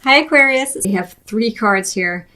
Hi Aquarius. We have 3 cards here.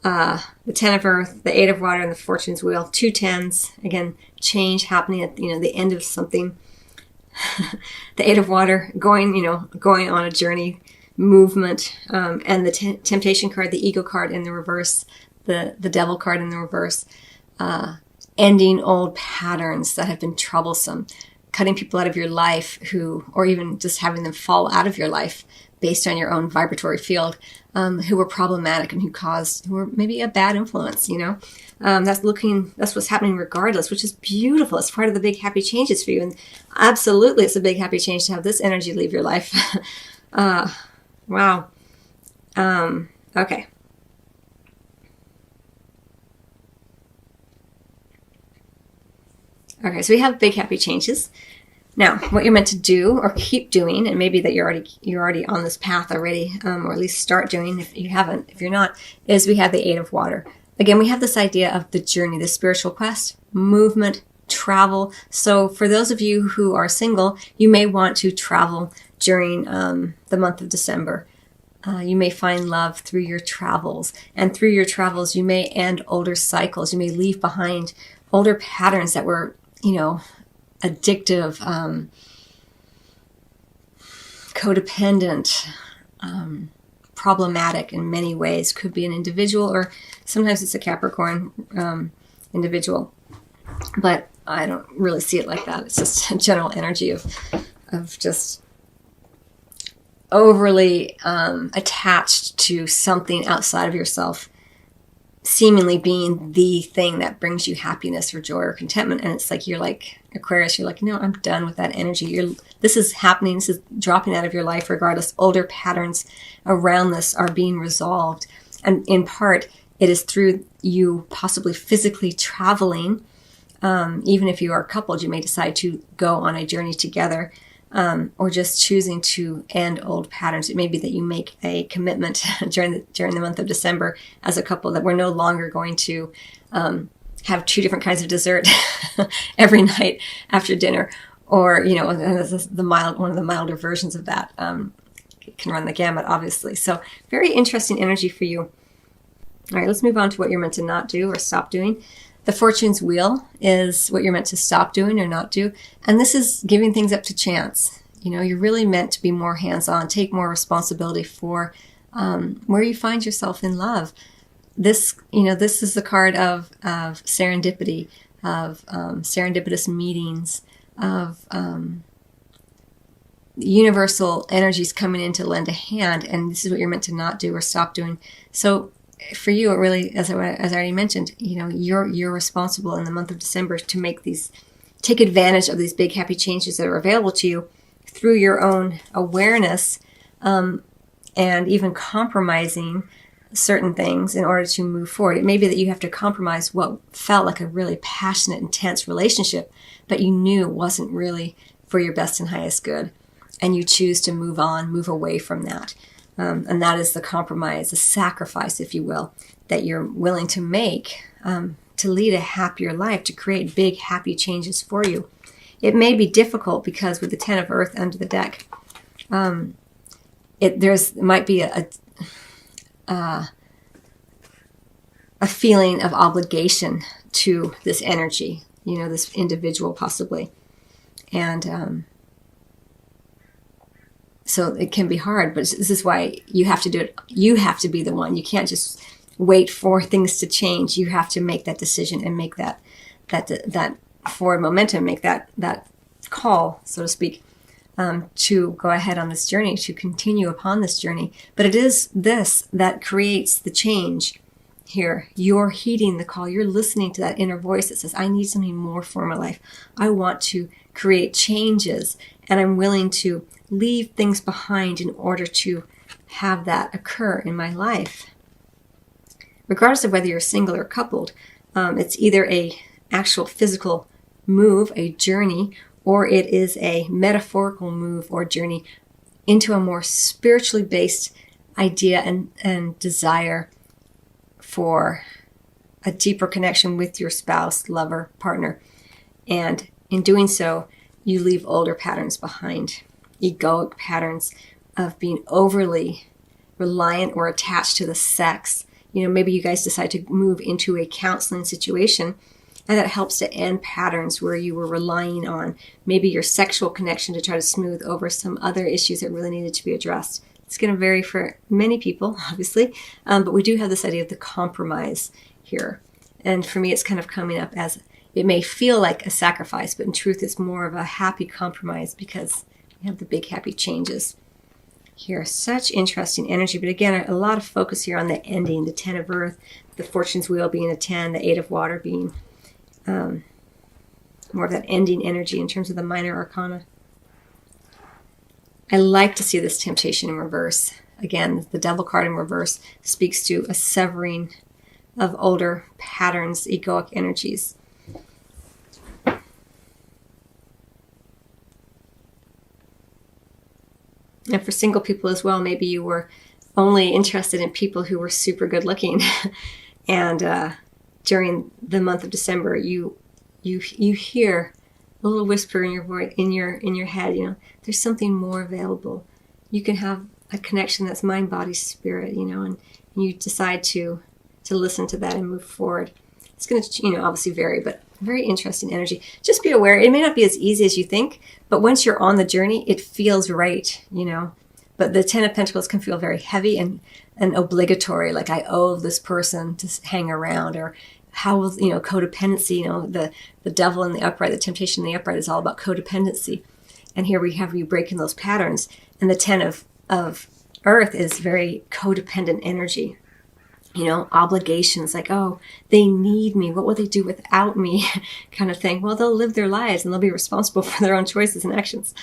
The Ten of Earth, the Eight of Water, and the Fortune's Wheel. 2 tens. Again, change happening at the end of something. The Eight of Water, going on a journey, movement, and the Temptation card, the Ego card in the reverse, the Devil card in the reverse. Ending old patterns that have been troublesome, cutting people out of your life or even just having them fall out of your life based on your own vibratory field, who were problematic and who were maybe a bad influence, That's what's happening regardless, which is beautiful. It's part of the big happy changes for you. And absolutely, it's a big happy change to have this energy leave your life. Wow. Okay. Okay, so we have big happy changes. Now, what you're meant to do or keep doing, and maybe that you're already on this path already, or at least start doing if you haven't, if you're not, is we have the Eight of Water. Again, we have this idea of the journey, the spiritual quest, movement, travel. So for those of you who are single, you may want to travel during the month of December. You may find love through your travels. And through your travels, you may end older cycles. You may leave behind older patterns that were, addictive, codependent, problematic in many ways. Could be an individual, or sometimes it's a Capricorn individual. But I don't really see it like that. It's just a general energy of just overly attached to something outside of yourself, seemingly being the thing that brings you happiness or joy or contentment. And it's like, you're like Aquarius, you're like, no, I'm done with that energy. This is happening. This is dropping out of your life regardless. Older patterns around this are being resolved. And in part, it is through you possibly physically traveling. Even if you are coupled, you may decide to go on a journey together, or just choosing to end old patterns. It may be that you make a commitment during the month of December as a couple that we're no longer going to have 2 different kinds of dessert every night after dinner, or one of the milder versions of that. It can run the gamut, obviously. So very interesting energy for you. All right, let's move on to what you're meant to not do or stop doing. The Fortune's Wheel is what you're meant to stop doing or not do. And this is giving things up to chance. You're really meant to be more hands-on, take more responsibility for where you find yourself in love. This is the card of serendipity, of serendipitous meetings, of universal energies coming in to lend a hand. And this is what you're meant to not do or stop doing. So for you, it really, as I already mentioned, you're responsible in the month of December to take advantage of these big happy changes that are available to you through your own awareness, and even compromising certain things in order to move forward. It may be that you have to compromise what felt like a really passionate, intense relationship, but you knew wasn't really for your best and highest good, and you choose to move on, move away from that. And that is the compromise, the sacrifice, if you will, that you're willing to make to lead a happier life, to create big, happy changes for you. It may be difficult because with the Ten of Earth under the deck, there might be a feeling of obligation to this energy, this individual possibly. And so it can be hard, but this is why you have to do it. You have to be the one. You can't just wait for things to change. You have to make that decision and make that forward momentum, make that call, so to speak, to go ahead on this journey, to continue upon this journey. But it is this that creates the change here. You're heeding the call. You're listening to that inner voice that says, I need something more for my life. I want to create changes, and I'm willing to leave things behind in order to have that occur in my life. Regardless of whether you're single or coupled, it's either a actual physical move, a journey, or it is a metaphorical move or journey into a more spiritually based idea and desire for a deeper connection with your spouse, lover, partner. And in doing so, you leave older patterns behind, egoic patterns of being overly reliant or attached to the sex. You know, maybe you guys decide to move into a counseling situation, and that helps to end patterns where you were relying on maybe your sexual connection to try to smooth over some other issues that really needed to be addressed. It's going to vary for many people, obviously, but we do have this idea of the compromise here. And for me, it's kind of coming up as it may feel like a sacrifice, but in truth, it's more of a happy compromise because we have the big happy changes here. Such interesting energy. But again, a lot of focus here on the ending, the 10 of Earth, the Fortune's Wheel being a 10, the 8 of Water being more of that ending energy in terms of the minor arcana. I like to see this temptation in reverse. Again, the Devil card in reverse speaks to a severing of older patterns, egoic energies. And for single people as well, maybe you were only interested in people who were super good looking. And during the month of December, you hear a little whisper in your voice, in your head, you know, there's something more available. You can have a connection that's mind, body, spirit, you know, and you decide to listen to that and move forward. It's going to, you know, obviously vary, but very interesting energy. Just be aware. It may not be as easy as you think, but once you're on the journey, it feels right, you know. But the 10 of Pentacles can feel very heavy and obligatory, like I owe this person to hang around, or how will, you know, codependency, you know, the devil in the upright, the temptation in the upright is all about codependency. And here we have you breaking those patterns. And the 10 of Earth is very codependent energy. You know, obligations like, oh, they need me. What will they do without me? Kind of thing. Well, they'll live their lives and they'll be responsible for their own choices and actions.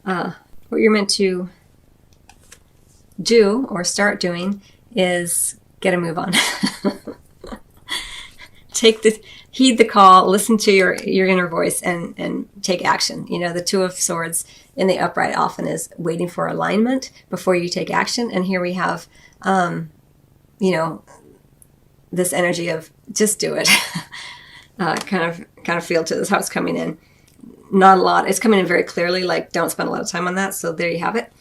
What you're meant to do or start doing is get a move on. Heed the call, listen to your inner voice and take action. You know, the 2 of Swords in the upright often is waiting for alignment before you take action. And here we have, you know, this energy of just do it. kind of feel to this how it's coming in. Not a lot. It's coming in very clearly, like don't spend a lot of time on that. So there you have it.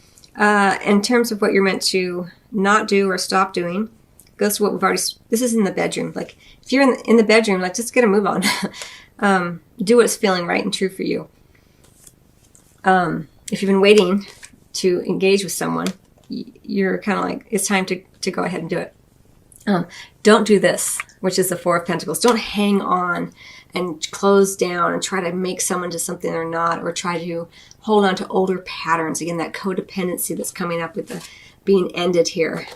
In terms of what you're meant to not do or stop doing, goes to what we've already, this is in the bedroom. Like if you're in the bedroom, like just get a move on. Do what's feeling right and true for you. If you've been waiting to engage with someone, you're kind of like, it's time to go ahead and do it. Don't do this, which is the 4 of Pentacles. Don't hang on and close down and try to make someone to something they're not, or try to hold on to older patterns. Again, that codependency that's coming up with the being ended here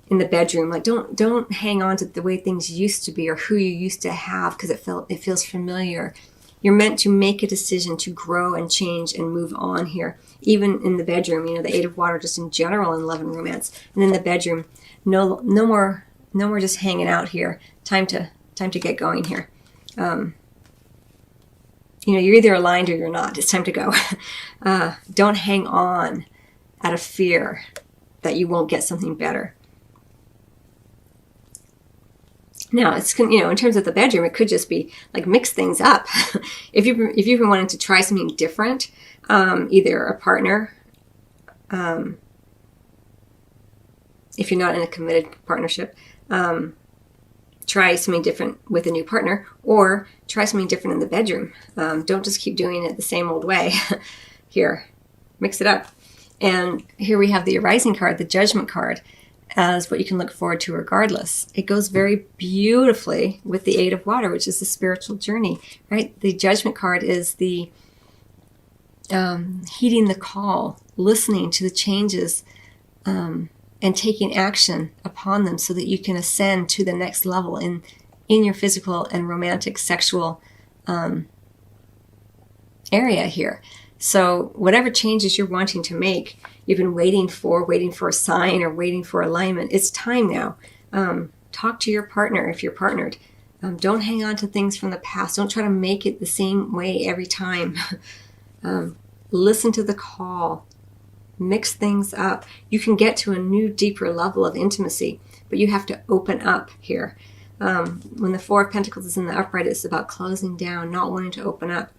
in the bedroom. Like don't hang on to the way things used to be or who you used to have because it feels familiar. You're meant to make a decision to grow and change and move on here. Even in the bedroom, you know, the 8 of Water just in general in love and romance. And in the bedroom, no more just hanging out here. Time to get going here. You know, you're either aligned or you're not. It's time to go. Don't hang on out of fear that you won't get something better. Now, it's, you know, in terms of the bedroom, it could just be like mix things up. If you've been wanting to try something different, either a partner, if you're not in a committed partnership, try something different with a new partner, or try something different in the bedroom. Don't just keep doing it the same old way. Here, mix it up. And here we have the Arising card, the Judgment card, as what you can look forward to regardless. It goes very beautifully with the 8 of Water, which is the spiritual journey, right? The Judgment card is the heeding the call, listening to the changes, and taking action upon them so that you can ascend to the next level in your physical and romantic sexual area here. So whatever changes you're wanting to make, you've been waiting for a sign or waiting for alignment, it's time now. Talk to your partner if you're partnered. Don't hang on to things from the past. Don't try to make it the same way every time. Listen to the call. Mix things up. You can get to a new, deeper level of intimacy, but you have to open up here. When the 4 of Pentacles is in the upright, it's about closing down, not wanting to open up.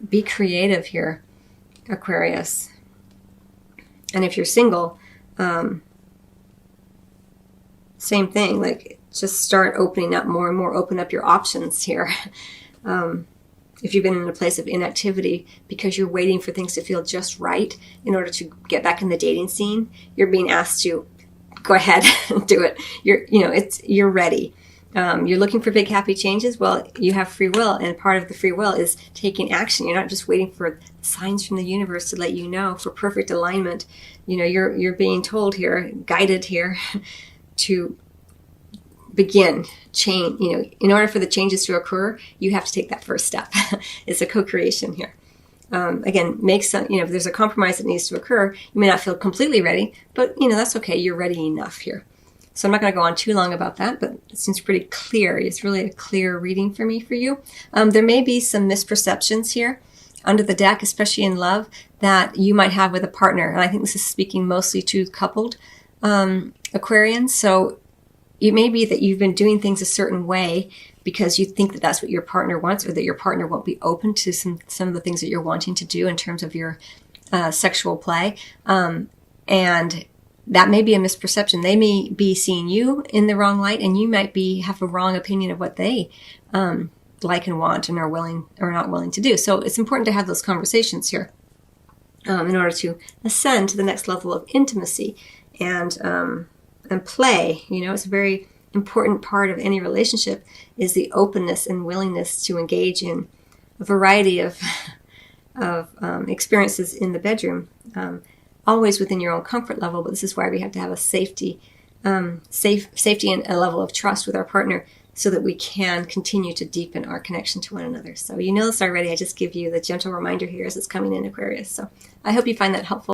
Be creative here, Aquarius. And if you're single, same thing. Like, just start opening up more and more. Open up your options here. If you've been in a place of inactivity because you're waiting for things to feel just right in order to get back in the dating scene, you're being asked to go ahead and do it. You're ready. You're looking for big happy changes. Well, you have free will, and part of the free will is taking action. You're not just waiting for signs from the universe to let you know for perfect alignment. You're being told here, guided here, to begin change. In order for the changes to occur, you have to take that first step. It's a co-creation here. Again, make some, if there's a compromise that needs to occur, you may not feel completely ready, but that's okay. You're ready enough here. So I'm not going to go on too long about that, but it seems pretty clear. It's really a clear reading for me, for you. There may be some misperceptions here under the deck, especially in love, that you might have with a partner. And I think this is speaking mostly to coupled Aquarians. So it may be that you've been doing things a certain way because you think that that's what your partner wants, or that your partner won't be open to some of the things that you're wanting to do in terms of your sexual play. And that may be a misperception. They may be seeing you in the wrong light, and you might have a wrong opinion of what they like and want and are willing or not willing to do. So it's important to have those conversations here in order to ascend to the next level of intimacy and play. It's a very important part of any relationship, is the openness and willingness to engage in a variety of experiences in the bedroom, always within your own comfort level. But this is why we have to have a safety and a level of trust with our partner, so that we can continue to deepen our connection to one another. So you know this already. I just give you the gentle reminder here as it's coming in, Aquarius. So I hope you find that helpful.